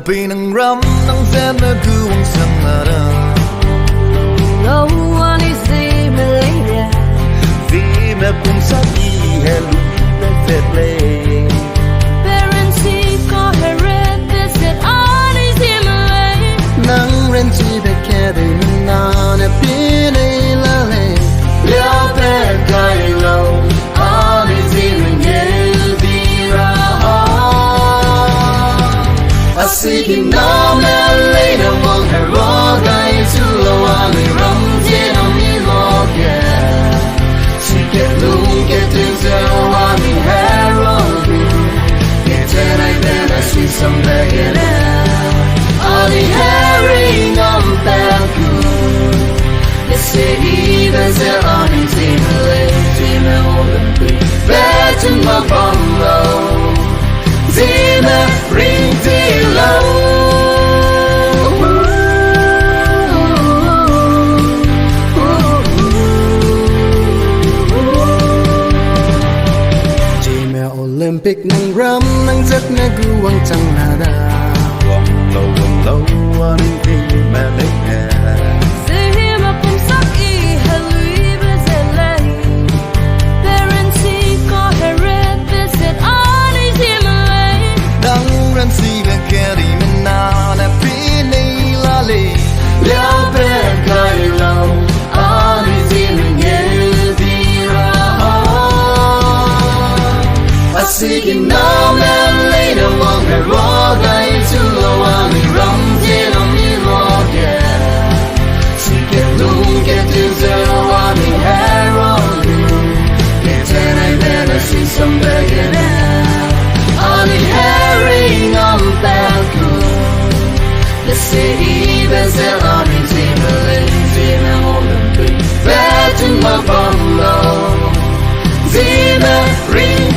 Olympic nang ram nang ZMO wang sang nara. No one is Zeme lady. Zeme pum sabi helu play. Parents see ko Herei visit on is Zeme lady. Nang ren chi be kede na na pine la le. Liao be kai lo on is Zeme ye di ra. I see him now man later among her raw guys who low on the rum tin on me log yeah. She get look get to zero on me Herei. Get ten I then I see some begging out. On the Herei Ngam back good. The city there's a on the Zeme Olympic. Back to my bungalow. Zeme ring low. Zeme Olympic nang ram nang ZMO wang chang nada. Wang low one thing mà lấy hè. Zeme pum sắc y Herei visit lady. Parents see ko Herei visit on is Zeme lady. Đang ren si về kia đi mình na na pine la le. Liao be kai lo ani Zeme ye di ra. I see him now man later among her raw guys who low on me rum tin on me log yeah. She get look get to zero on me Herei. Get ten I then I see some begging out. On the Herei Ngam back good. The city there's a on the Zeme Olympic. Back to my bungalow. Zeme ring